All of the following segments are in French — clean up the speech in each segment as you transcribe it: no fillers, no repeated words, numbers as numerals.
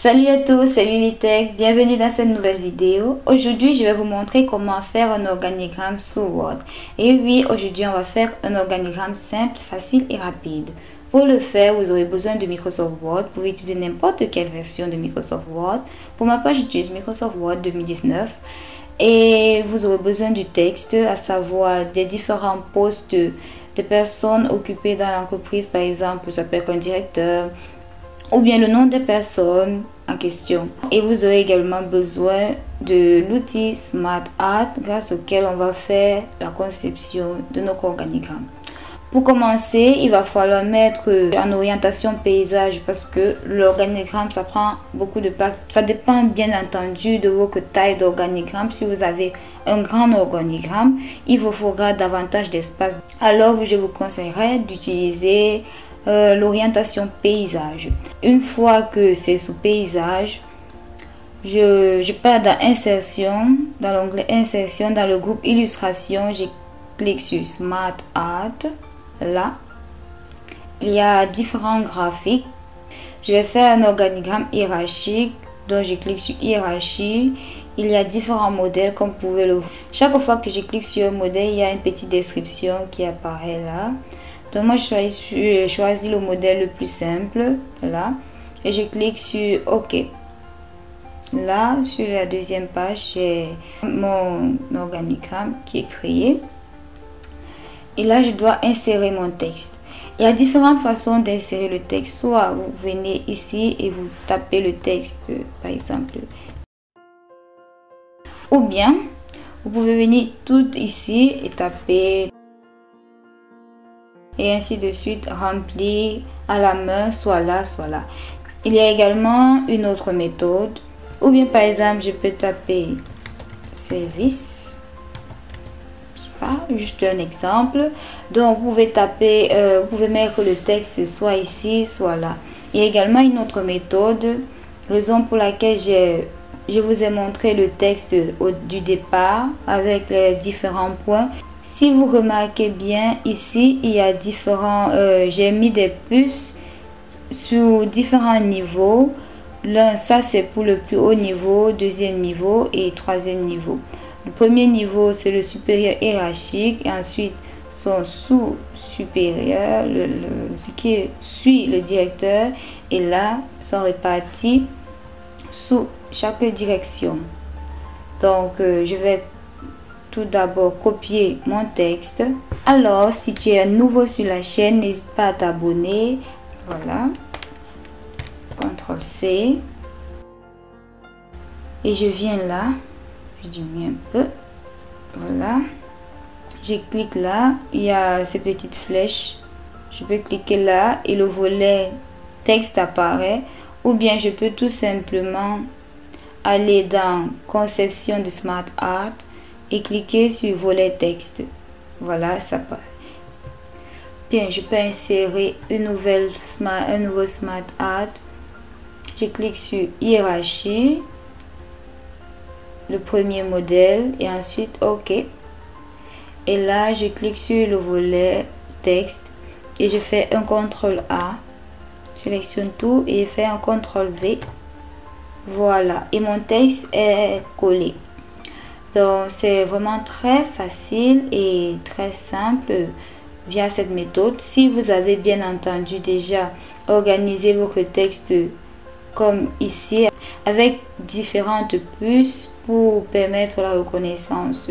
Salut à tous, c'est Lilitech, bienvenue dans cette nouvelle vidéo. Aujourd'hui, je vais vous montrer comment faire un organigramme sous Word. Et oui, aujourd'hui, on va faire un organigramme simple, facile et rapide. Pour le faire, vous aurez besoin de Microsoft Word. Vous pouvez utiliser n'importe quelle version de Microsoft Word. Pour ma part, j'utilise Microsoft Word 2019. Et vous aurez besoin du texte, à savoir des différents postes de personnes occupées dans l'entreprise. Par exemple, ça peut être un directeur, ou bien le nom des personnes en question. Et vous aurez également besoin de l'outil Smart Art grâce auquel on va faire la conception de notre organigramme. Pour commencer, il va falloir mettre en orientation paysage parce que l'organigramme, ça prend beaucoup de place. Ça dépend bien entendu de votre taille d'organigramme. Si vous avez un grand organigramme, il vous faudra davantage d'espace. Alors, je vous conseillerais d'utiliser l'orientation paysage. Une fois que c'est sous paysage, je pars dans insertion, dans l'onglet insertion, dans le groupe illustration, je clique sur Smart Art. Là, il y a différents graphiques. Je vais faire un organigramme hiérarchique, donc je clique sur hiérarchie. Il y a différents modèles comme vous pouvez le voir. Chaque fois que je clique sur un modèle, il y a une petite description qui apparaît là. Donc moi je choisis le modèle le plus simple là et je clique sur OK. Là sur la deuxième page, j'ai mon organigramme qui est créé et là je dois insérer mon texte. Il y a différentes façons d'insérer le texte. Soit vous venez ici et vous tapez le texte par exemple, ou bien vous pouvez venir tout ici et taper et ainsi de suite, remplir à la main, soit là, soit là. Il y a également une autre méthode, ou bien par exemple, je peux taper service, pas juste un exemple. Donc, vous pouvez taper, vous pouvez mettre le texte soit ici, soit là. Il y a également une autre méthode, raison pour laquelle je vous ai montré le texte du départ avec les différents points. Si vous remarquez bien ici, il y a différents, j'ai mis des puces sur différents niveaux. Là, ça c'est pour le plus haut niveau, deuxième niveau et troisième niveau. Le premier niveau c'est le supérieur hiérarchique et ensuite son sous-supérieur, ce qui suit le directeur, et là sont répartis sous chaque direction. Donc je vais tout d'abord copier mon texte. Alors si tu es nouveau sur la chaîne, n'hésite pas à t'abonner. Voilà, CTRL C et je viens là, je diminue un peu. Voilà, je clique là, il y a ces petites flèches, je peux cliquer là et le volet texte apparaît, ou bien je peux tout simplement aller dans conception de Smart Art et cliquer sur volet texte. Voilà, ça part. Bien, je peux insérer un nouveau Smart Art. Je clique sur hiérarchie, le premier modèle et ensuite OK. Et là, je clique sur le volet texte et je fais un CTRL A. Sélectionne tout et fais un CTRL V. Voilà, et mon texte est collé. Donc c'est vraiment très facile et très simple via cette méthode. Si vous avez bien entendu déjà organisé votre texte comme ici avec différentes puces pour permettre la reconnaissance.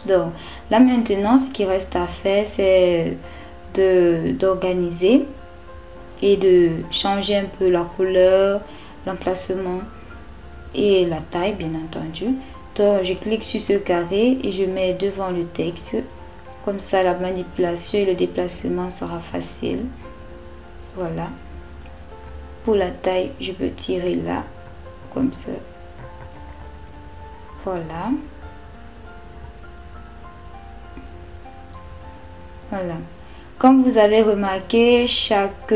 Donc là maintenant ce qui reste à faire c'est d'organiser et de changer un peu la couleur, l'emplacement et la taille bien entendu. Donc je clique sur ce carré et je mets devant le texte. Comme ça la manipulation et le déplacement sera facile. Voilà. Pour la taille, je peux tirer là, comme ça. Voilà. Voilà. Comme vous avez remarqué, chaque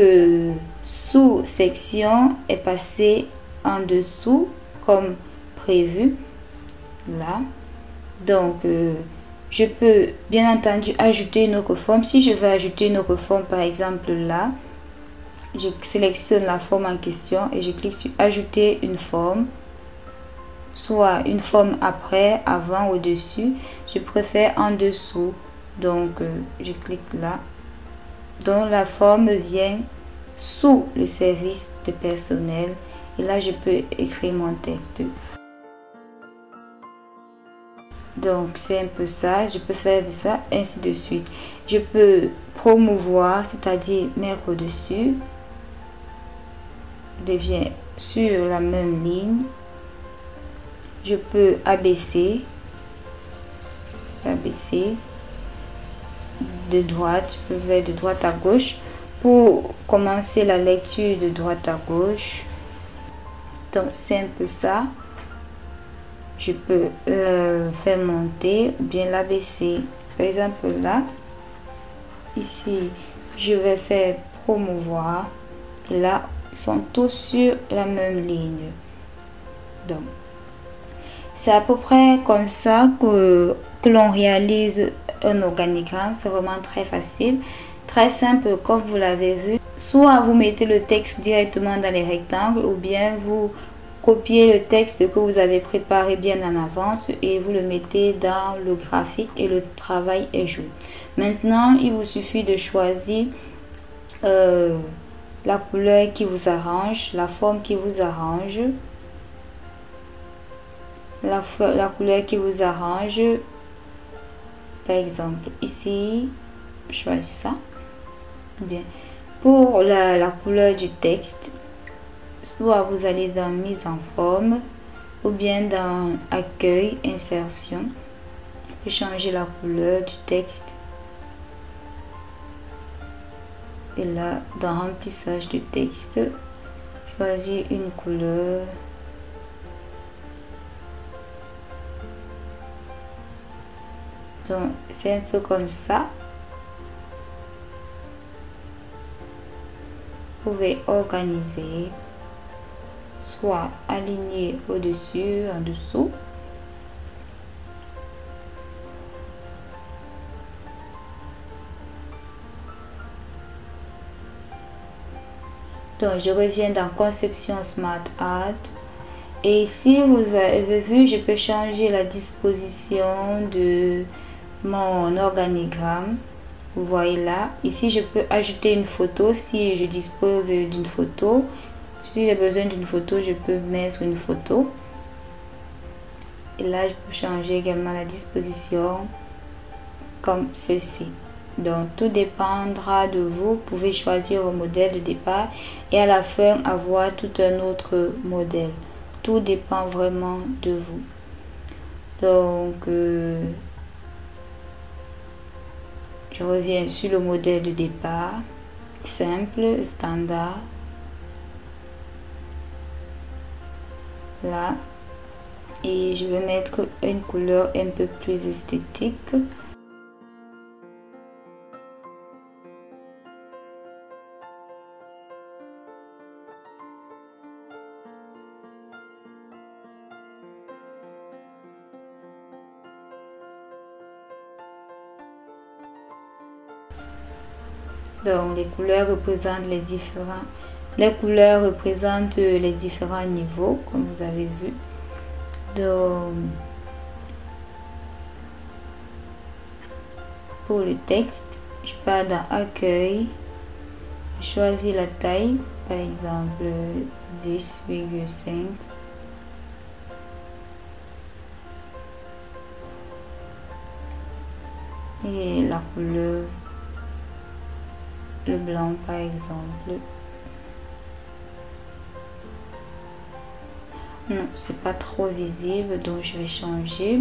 sous-section est passée en dessous comme prévu. Là, donc je peux bien entendu ajouter une autre forme. Si je veux ajouter une autre forme, par exemple là, je sélectionne la forme en question et je clique sur ajouter une forme, soit une forme après, avant, au-dessus. Je préfère en dessous, donc je clique là. Donc la forme vient sous le service de personnel et là je peux écrire mon texte. Donc c'est un peu ça, je peux faire de ça, ainsi de suite. Je peux promouvoir, c'est-à-dire mettre au-dessus, devient sur la même ligne. Je peux abaisser de droite, je peux faire de droite à gauche pour commencer la lecture de droite à gauche. Donc c'est un peu ça. Je peux faire monter ou bien l'abaisser. Par exemple là, ici je vais faire promouvoir et là ils sont tous sur la même ligne. Donc c'est à peu près comme ça que l'on réalise un organigramme. C'est vraiment très facile, très simple comme vous l'avez vu. Soit vous mettez le texte directement dans les rectangles ou bien vous copiez le texte que vous avez préparé bien en avance et vous le mettez dans le graphique et le travail est joué. Maintenant, il vous suffit de choisir la couleur qui vous arrange, la forme qui vous arrange, la couleur qui vous arrange. Par exemple, ici, je choisis ça. Bien. Pour la couleur du texte, soit vous allez dans mise en forme ou bien dans accueil, insertion. Vous changer la couleur du texte. Et là, dans remplissage du texte, choisir une couleur. Donc, c'est un peu comme ça. Vous pouvez organiser, soit aligner au-dessus, en dessous. Donc, je reviens dans Conception Smart Art. Et ici, vous avez vu, je peux changer la disposition de mon organigramme. Vous voyez là, ici je peux ajouter une photo si je dispose d'une photo. Si j'ai besoin d'une photo, je peux mettre une photo. Et là, je peux changer également la disposition comme ceci. Donc tout dépendra de vous. Vous pouvez choisir un modèle de départ et à la fin avoir tout un autre modèle. Tout dépend vraiment de vous. Donc je reviens sur le modèle de départ, simple, standard. Là, et je vais mettre une couleur un peu plus esthétique. Donc les couleurs représentent les différents niveaux comme vous avez vu. Donc pour le texte, je pars dans accueil, je choisis la taille, par exemple 10,5. Et la couleur, le blanc par exemple. Non, c'est pas trop visible, donc je vais changer.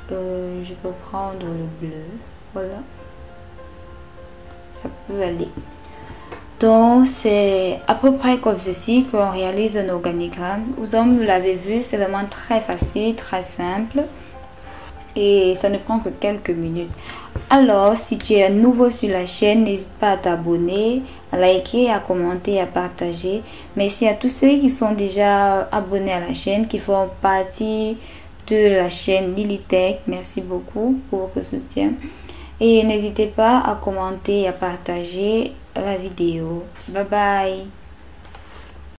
Je peux prendre le bleu, voilà, ça peut aller. Donc c'est à peu près comme ceci qu'on réalise un organigramme. Vous l'avez vu, c'est vraiment très facile, très simple. Et ça ne prend que quelques minutes. Alors, si tu es nouveau sur la chaîne, n'hésite pas à t'abonner, à liker, à commenter, à partager. Merci à tous ceux qui sont déjà abonnés à la chaîne, qui font partie de la chaîne Lilitech. Merci beaucoup pour votre soutien. Et n'hésitez pas à commenter et à partager la vidéo. Bye bye.